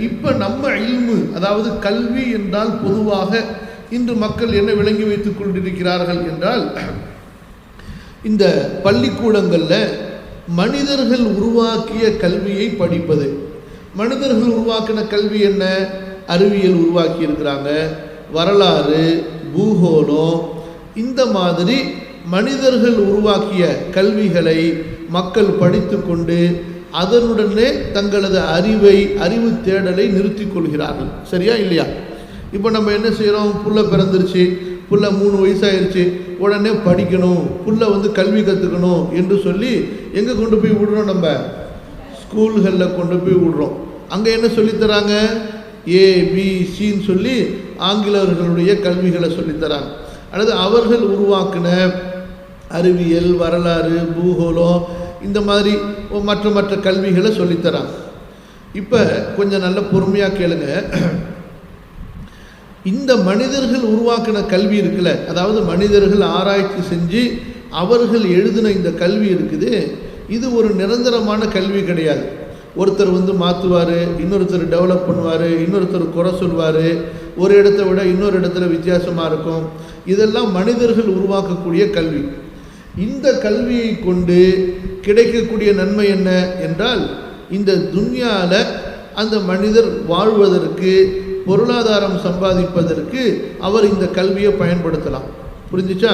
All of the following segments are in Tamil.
இப்போ நம்ம இல்மு, அதாவது கல்வி என்றால் பொதுவாக இன்று மக்கள் என்ன விளங்கி வைத்துக் கொண்டிருக்கிறார்கள் என்றால், இந்த பள்ளிக்கூடங்களில் மனிதர்கள் உருவாக்கிய கல்வியை படிப்பது. மனிதர்கள் உருவாக்கின கல்வி என்ன? அறிவியல் உருவாக்கி இருக்கிறாங்க, வரலாறு, பூகோளம், இந்த மாதிரி மனிதர்கள் உருவாக்கிய கல்விகளை மக்கள் படித்து கொண்டு அதனுடனே தங்களது அறிவு தேடலை நிறுத்தி கொள்கிறார்கள். சரியா இல்லையா? இப்போ நம்ம என்ன செய்கிறோம்? புள்ள பிறந்துருச்சு, புள்ள 3 வயசாயிருச்சு, உடனே படிக்கணும், புள்ள கல்வி கற்றுக்கணும் என்று சொல்லி எங்கே கொண்டு போய் விடுறோம்? நம்ம ஸ்கூல்களில் கொண்டு போய் விடுறோம். அங்கே என்ன சொல்லித்தராங்க? ABCன்னு சொல்லி ஆங்கிலேயர்களுடைய கல்விகளை சொல்லித்தராங்க. அல்லது அவர்கள் உருவாக்கின அறிவியல், வரலாறு, பூகோளம், இந்த மாதிரி மற்ற கல்விகளை சொல்லித்தராங்க. இப்போ கொஞ்சம் நல்ல பொறுமையாக கேளுங்க. இந்த மனிதர்கள் உருவாக்கின கல்வி இருக்குல்ல, அதாவது மனிதர்கள் ஆராய்ச்சி செஞ்சு அவர்கள் எழுதின இந்த கல்வி இருக்குது, இது ஒரு நிரந்தரமான கல்வி கிடையாது. ஒருத்தர் மாற்றுவார், இன்னொருத்தர் டெவலப் பண்ணுவார், இன்னொருத்தர் குறை சொல்வார், ஒரு இடத்த விட இன்னொரு இடத்துல வித்தியாசமாக இருக்கும். இதெல்லாம் மனிதர்கள் உருவாக்கக்கூடிய கல்வி. இந்த கல்வியை கொண்டு கிடைக்கக்கூடிய நன்மை என்ன என்றால், இந்த துன்யாவில் அந்த மனிதர் வாழ்வதற்கு, பொருளாதாரம் சம்பாதிப்பதற்கு அவர் இந்த கல்வியை பயன்படுத்தலாம். புரிஞ்சுச்சா?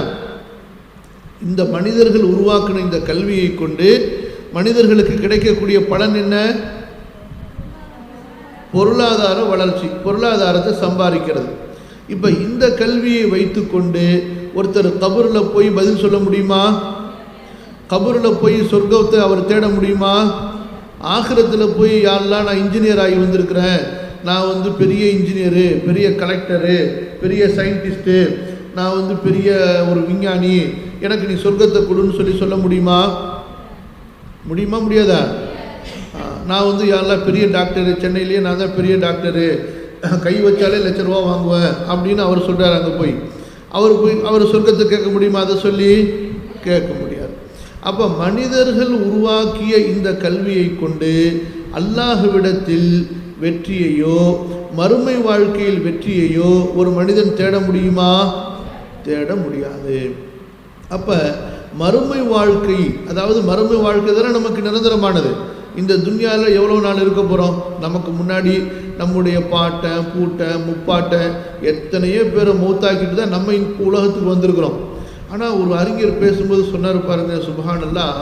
இந்த மனிதர்கள் உருவாக்கின இந்த கல்வியை கொண்டு மனிதர்களுக்கு கிடைக்கக்கூடிய பலன் என்ன? பொருளாதார வளர்ச்சி, பொருளாதாரத்தை சம்பாதிக்கிறது. இப்போ இந்த கல்வியை வைத்து கொண்டு ஒருத்தர் கபூரில் போய் பதில் சொல்ல முடியுமா? கபூரில் போய் சொர்க்கத்தை அவர் தேட முடியுமா? ஆகிரத்தில் போய் யாரெல்லாம் நான் இன்ஜினியர் ஆகி வந்திருக்கிறேன், நான் பெரிய இன்ஜினியரு, பெரிய கலெக்டரு, பெரிய சயின்டிஸ்ட்டு, நான் பெரிய ஒரு விஞ்ஞானி, எனக்கு நீ சொர்க்கத்தை கொடுன்னு சொல்ல முடியுமா? முடியாதா? நான் யாரெல்லாம் பெரிய டாக்டரு, சென்னையிலேயே நான் தான் பெரிய டாக்டரு, கை வச்சாலே ₹1,00,000 வாங்குவேன் அப்படின்னு அவர் சொல்கிறார். அங்கே போய் அவர் சொர்க்கத்தை கேட்க முடியுமா? அதை சொல்லி கேட்க முடியாது. அப்போ மனிதர்கள் உருவாக்கிய இந்த கல்வியை கொண்டு அல்லாஹ்விடத்தில் வெற்றியையோ மறுமை வாழ்க்கையில் வெற்றியையோ ஒரு மனிதன் தேட முடியுமா? தேட முடியாது. அப்போ மறுமை வாழ்க்கை, அதாவது மறுமை வாழ்க்கை தானே நமக்கு நிரந்தரமானது. இந்த துன்யாவில் எவ்வளோ நாள் இருக்க போகிறோம்? நமக்கு முன்னாடி நம்முடைய பாட்டை, பூட்டை, முப்பாட்டை எத்தனையோ பேரை மௌத்தாக்கிட்டு தான் நம்ம உலகத்துக்கு வந்திருக்கிறோம். ஆனால் ஒரு அறிஞர் பேசும்போது சொன்னார் பாருங்க, சுப்ஹானல்லாஹ்,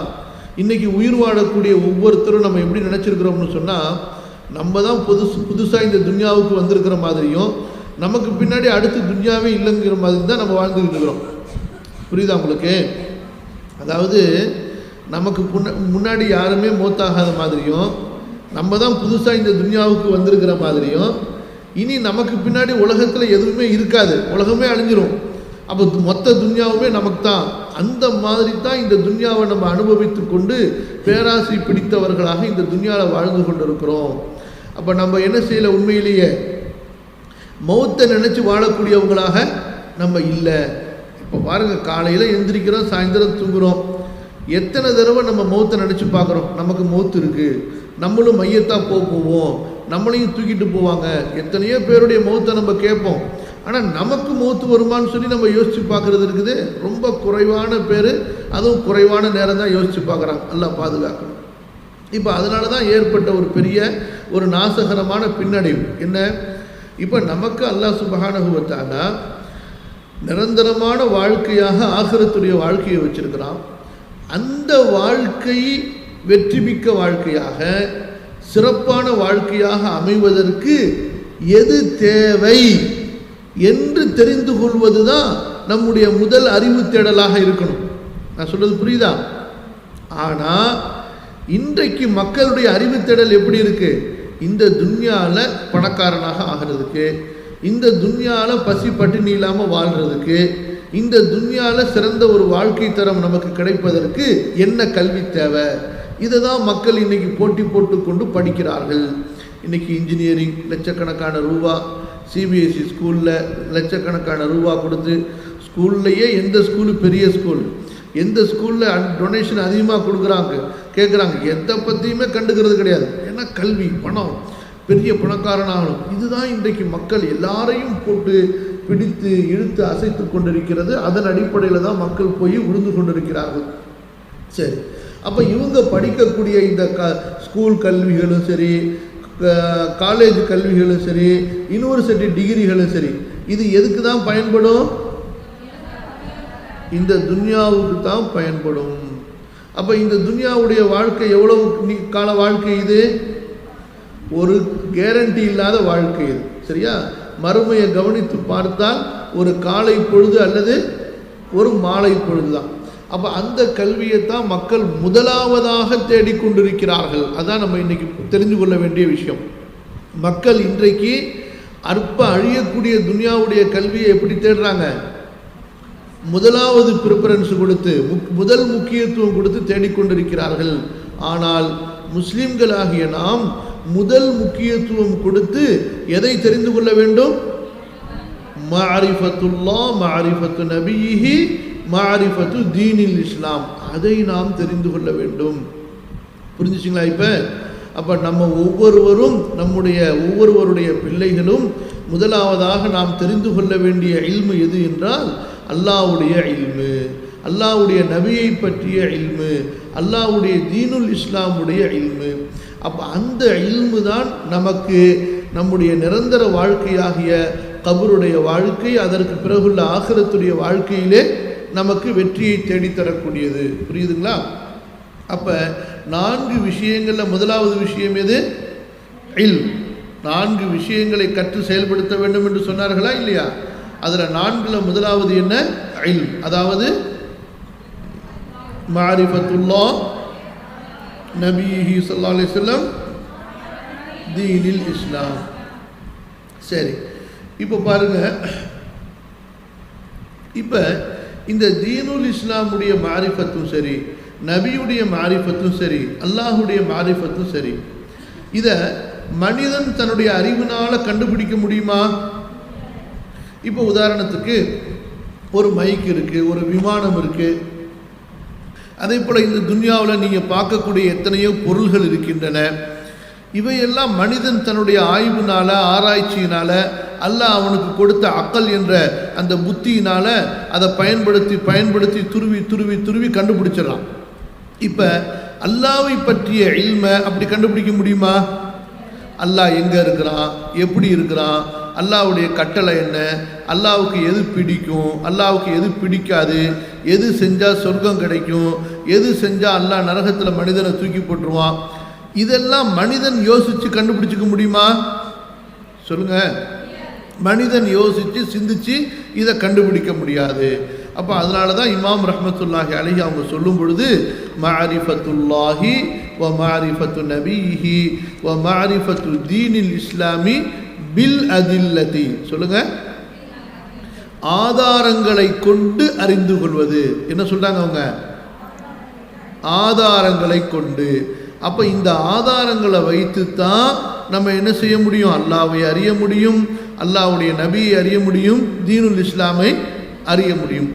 இன்றைக்கி உயிர் வாழக்கூடிய ஒவ்வொருத்தரும் நம்ம எப்படி நினச்சிருக்கிறோம்னு சொன்னால், நம்ம தான் புதுசாக இந்த துன்யாவுக்கு வந்திருக்கிற மாதிரியும் நமக்கு பின்னாடி அடுத்து துன்யாவே இல்லைங்கிற மாதிரி தான் நம்ம வாழ்ந்துக்கிட்டு இருக்கிறோம். புரியுதா உங்களுக்கு? அதாவது நமக்கு முன்னாடி யாருமே மௌத்தாகாத மாதிரியும், நம்ம தான் புதுசாக இந்த துன்யாவுக்கு வந்திருக்கிற மாதிரியும், இனி நமக்கு பின்னாடி உலகத்தில் எதுவுமே இருக்காது, உலகமே அழிஞ்சிரும். அப்போ மொத்த துன்யாவுமே நமக்கு தான். அந்த மாதிரி தான் இந்த துன்யாவை நம்ம அனுபவித்து கொண்டு பேராசை பிடித்தவர்களாக இந்த துன்யாவில் வாழ்ந்து கொண்டு இருக்கிறோம். அப்போ நம்ம என்ன செய்யலை? உண்மையிலேயே மௌத்தை நினச்சி வாழக்கூடியவங்களாக நம்ம இல்லை. இப்போ பாருங்கள், காலையில் எந்திரிக்கிறோம், சாயந்தரம் தூங்குகிறோம், எத்தனை தடவை நம்ம மௌத்தை நினச்சி பார்க்குறோம்? நமக்கு மௌத்து இருக்குது, நம்மளும் மையத்தாக போவோம், நம்மளையும் தூக்கிட்டு போவாங்க. எத்தனையோ பேருடைய மௌத்தை நம்ம கேட்போம். ஆனால் நமக்கு மௌத்து வருமானு சொல்லி நம்ம யோசித்து பார்க்குறது இருக்குது ரொம்ப குறைவான பேர். அதுவும் குறைவான நேரம் தான் யோசித்து பார்க்குறாங்க. அல்லாஹ் பாதுகாக்கணும். இப்போ அதனால தான் ஏற்பட்ட ஒரு பெரிய ஒரு நாசகரமான பின்னடைவு என்ன? இப்போ நமக்கு அல்லாஹ் சுப்ஹானஹு வ தஆலா நிரந்தரமான வாழ்க்கையாக ஆகிரத்துடைய வாழ்க்கையை வச்சிருக்கிறான். அந்த வாழ்க்கை வெற்றி மிக்க வாழ்க்கையாக, சிறப்பான வாழ்க்கையாக அமைவதற்கு எது தேவை என்று தெரிந்து கொள்வது தான் நம்முடைய முதல் அறிவு தேடலாக இருக்கணும். நான் சொல்றது புரியுதா? ஆனால் இன்றைக்கு மக்களுடைய அறிவு தேடல் எப்படி இருக்கு? இந்த துன்யாவில் பணக்காரனாக ஆகிறதுக்கு, இந்த துன்யாவில் பசி பட்டினி இல்லாமல் வாழ்கிறதுக்கு, இந்த துன்யாவில் சிறந்த ஒரு வாழ்க்கை தரம் நமக்கு கிடைப்பதற்கு என்ன கல்வி தேவை? இதை தான் மக்கள் இன்றைக்கி போட்டி போட்டு கொண்டு படிக்கிறார்கள். இன்றைக்கி இன்ஜினியரிங் லட்சக்கணக்கான ரூபா, சிபிஎஸ்சி ஸ்கூலில் லட்சக்கணக்கான ரூபா கொடுத்து, ஸ்கூல்லையே எந்த ஸ்கூலு பெரிய ஸ்கூல், எந்த ஸ்கூலில் டொனேஷன் அதிகமாக கொடுக்குறாங்க கேட்குறாங்க, எதை பற்றியுமே கண்டுக்கிறது கிடையாது. ஏன்னா கல்வி, பணம், பெரிய பணக்காரனாகணும். இதுதான் இன்றைக்கு மக்கள் எல்லாரையும் போட்டு பிடித்து இழுத்து அசைத்து கொண்டிருக்கிறது. அதன் அடிப்படையில் தான் மக்கள் போய் உழுந்து கொண்டிருக்கிறார்கள். சரி, அப்போ இவங்க படிக்கக்கூடிய இந்த ஸ்கூல் கல்விகளும் சரி, காலேஜ் கல்விகளும் சரி, யூனிவர்சிட்டி டிகிரிகளும் சரி, இது எதுக்கு தான் பயன்படும்? இந்த துன்யாவுக்கு தான் பயன்படும். அப்போ இந்த துன்யாவுடைய வாழ்க்கை எவ்வளவு கால வாழ்க்கை? இது ஒரு கேரண்டி இல்லாத வாழ்க்கை இது. சரியா? மறுமையை கவனித்து பார்த்தால் ஒரு காலை பொழுது அல்லது ஒரு மாலை பொழுது தான். அப்போ அந்த கல்வியைத்தான் மக்கள் முதலாவதாக தேடிக்கொண்டிருக்கிறார்கள். அதான் நம்ம இன்னைக்கு தெரிந்து கொள்ள வேண்டிய விஷயம். மக்கள் இன்றைக்கு அற்ப அழியக்கூடிய துன்யாவுடைய கல்வியை எப்படி தேடுறாங்க? முதலாவது ப்ரிஃபரன்ஸ் கொடுத்து, முதல் முக்கியத்துவம் கொடுத்து தேடிக்கொண்டிருக்கிறார்கள். ஆனால் முஸ்லிம்களாகிய நாம் முதல் முக்கியத்துவம் கொடுத்து எதை தெரிந்து கொள்ள வேண்டும்? மஅரிஃபத்துல்லாஹ், மஅரிஃபத்து நபியிஹி, மஅரிஃபத்து தீனில் இஸ்லாம். அதை நாம் தெரிந்து கொள்ள வேண்டும். புரிஞ்சுச்சிங்களா? அப்போ நம்ம ஒவ்வொருவரும், ஒவ்வொருவருடைய பிள்ளைகளும் முதலாவதாக நாம் தெரிந்து கொள்ள வேண்டிய இல்மு எது என்றால் அல்லாஹ்வுடைய இல்மு, அல்லாஹ்வுடைய நபியை பற்றிய இல்மு, அல்லாஹ்வுடைய தீனுல் இஸ்லாமுடைய இல்மு. அப்போ அந்த இல்மு தான் நமக்கு நம்முடைய நிரந்தர வாழ்க்கையாகிய கபருடைய வாழ்க்கை, அதற்கு பிறகுள்ள ஆகிரத்துடைய வாழ்க்கையிலே நமக்கு வெற்றியை தேடித்தரக்கூடியது. புரியுதுங்களா? அப்போ 4 விஷயங்களில் முதலாவது விஷயம் எது? இல்ம். 4 விஷயங்களை கற்று செயல்படுத்த வேண்டும் என்று சொன்னார்களா இல்லையா? அதில் 4ல் முதலாவது என்ன? இல்ம். அதாவது மஅரிஃபத்துல்லாஹ், நபிஹி ஸல்லல்லாஹு அலைஹி வஸல்லம், தீனில் இஸ்லாம். சரி, இப்போ பாருங்க, இப்போ இந்த தீனுல் இஸ்லாமுடைய மாரிஃபத்தும் சரி, நபியுடைய மாரிஃபத்தும் சரி, அல்லாஹுடைய மாரிஃபத்தும் சரி, இதை மனிதன் தன்னுடைய அறிவினால் கண்டுபிடிக்க முடியுமா? இப்போ உதாரணத்துக்கு ஒரு மைக் இருக்குது, ஒரு விமானம் இருக்குது. அதே போல் இந்த துன்யாவில் நீங்கள் பார்க்கக்கூடிய எத்தனையோ பொருள்கள் இருக்கின்றன. இவையெல்லாம் மனிதன் தன்னுடைய ஆய்வுனால், ஆராய்ச்சியினால், அல்லாஹ் அவனுக்கு கொடுத்த அக்கல் என்ற அந்த புத்தியினால் அதை பயன்படுத்தி துருவி கண்டுபிடிச்சிடலாம். இப்போ அல்லாஹ்வை பற்றிய இல்மை அப்படி கண்டுபிடிக்க முடியுமா? அல்லாஹ் எங்கே இருக்கிறான், எப்படி இருக்கிறான், அல்லாஹ்வுடைய கட்டளை என்ன, அல்லாஹ்வுக்கு எது பிடிக்கும், அல்லாஹ்வுக்கு எது பிடிக்காது, எது செஞ்சால் சொர்க்கம் கிடைக்கும், எது செஞ்சால் அல்லாஹ் நரகத்தில் மனிதனை தூக்கி போட்டுருவான், இதெல்லாம் மனிதன் யோசித்து கண்டுபிடிச்சிக்க முடியுமா? சொல்லுங்க. மனிதன் யோசித்து சிந்திச்சு இதை கண்டுபிடிக்க முடியாது. அப்போ அதனால தான் இமாம் ரஹ்மத்துல்லாஹி அலைஹி அவங்க சொல்லும் பொழுது மஅரிஃபத்துல்லாஹி வ மஅரிஃபத்து நபிஹி வ மஅரிஃபத்து தீனில் இஸ்லாமி பில் அதில்லதி. சொல்லுங்க. ஆதாரங்களை கொண்டு அறிந்து கொள்வது. என்ன சொல்றாங்க அவங்க? ஆதாரங்களை கொண்டு. அப்போ இந்த ஆதாரங்களை வைத்து தான் நம்ம என்ன செய்ய முடியும்? அல்லாஹ்வை அறிய முடியும், அல்லாஹ்வுடைய நபியை அறிய முடியும், தீனுல் இஸ்லாமை அறிய முடியும்.